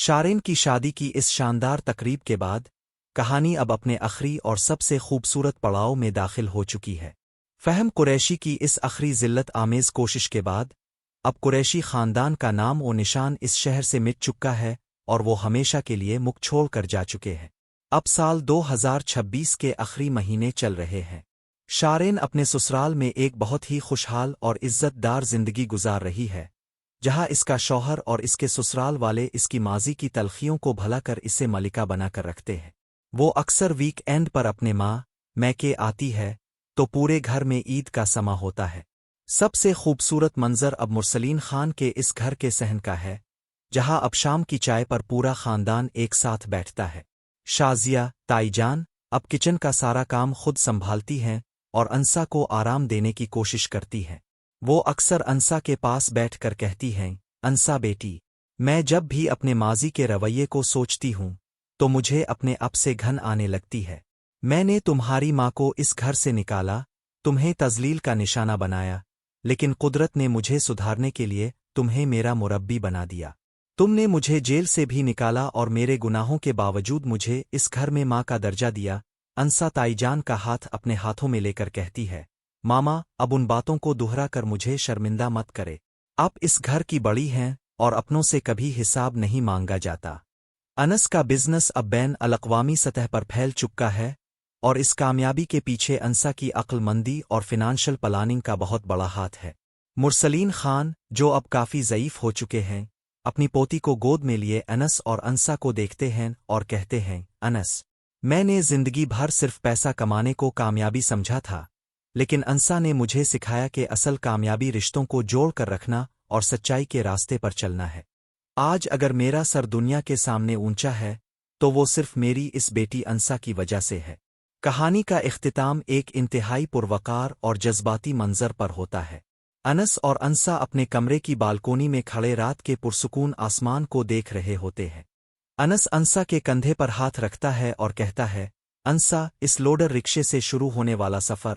شارین کی شادی کی اس شاندار تقریب کے بعد کہانی اب اپنے آخری اور سب سے خوبصورت پڑاؤ میں داخل ہو چکی ہے۔ فہم قریشی کی اس آخری ذلت آمیز کوشش کے بعد اب قریشی خاندان کا نام و نشان اس شہر سے مٹ چکا ہے اور وہ ہمیشہ کے لیے مک چھوڑ کر جا چکے ہیں۔ اب سال 2026 کے آخری مہینے چل رہے ہیں۔ شارین اپنے سسرال میں ایک بہت ہی خوشحال اور عزت دار زندگی گزار رہی ہے، جہاں اس کا شوہر اور اس کے سسرال والے اس کی ماضی کی تلخیوں کو بھلا کر اسے ملکہ بنا کر رکھتے ہیں۔ وہ اکثر ویک اینڈ پر اپنے میکے آتی ہے تو پورے گھر میں عید کا سما ہوتا ہے۔ سب سے خوبصورت منظر اب مرسلین خان کے اس گھر کے صحن کا ہے، جہاں اب شام کی چائے پر پورا خاندان ایک ساتھ بیٹھتا ہے۔ شازیہ تائی جان اب کچن کا سارا کام خود سنبھالتی ہیں اور انسا کو آرام دینے کی کوشش کرتی ہیں۔ وہ اکثر انسا کے پاس بیٹھ کر کہتی ہیں، انسا بیٹی، میں جب بھی اپنے ماضی کے رویے کو سوچتی ہوں تو مجھے اپنے آپ سے گھن آنے لگتی ہے۔ میں نے تمہاری ماں کو اس گھر سے نکالا، تمہیں تذلیل کا نشانہ بنایا، لیکن قدرت نے مجھے سدھارنے کے لیے تمہیں میرا مربی بنا دیا۔ تم نے مجھے جیل سے بھی نکالا اور میرے گناہوں کے باوجود مجھے اس گھر میں ماں کا درجہ دیا۔ انسا تائی جان کا ہاتھ اپنے ہاتھوں میں لے کر کہتی ہے، ماما اب ان باتوں کو دہرا کر مجھے شرمندہ مت کرے۔ آپ اس گھر کی بڑی ہیں اور اپنوں سے کبھی حساب نہیں مانگا جاتا۔ انس کا بزنس اب بین الاقوامی سطح پر پھیل چکا ہے اور اس کامیابی کے پیچھے انسا کی عقل مندی اور فنانشل پلاننگ کا بہت بڑا ہاتھ ہے۔ مرسلین خان، جو اب کافی ضعیف ہو چکے ہیں، اپنی پوتی کو گود میں لیے انس اور انسا کو دیکھتے ہیں اور کہتے ہیں، انس، میں نے زندگی بھر صرف پیسہ کمانے کو کامیابی سمجھا تھا، لیکن انسا نے مجھے سکھایا کہ اصل کامیابی رشتوں کو جوڑ کر رکھنا اور سچائی کے راستے پر چلنا ہے۔ آج اگر میرا سر دنیا کے سامنے اونچا ہے تو وہ صرف میری اس بیٹی انسا کی وجہ سے ہے۔ کہانی کا اختتام ایک انتہائی پروقار اور جذباتی منظر پر ہوتا ہے۔ انس اور انسا اپنے کمرے کی بالکونی میں کھڑے رات کے پرسکون آسمان کو دیکھ رہے ہوتے ہیں۔ انس انسا کے کندھے پر ہاتھ رکھتا ہے اور کہتا ہے، انسا، اس لوڈر رکشے سے شروع ہونے والا سفر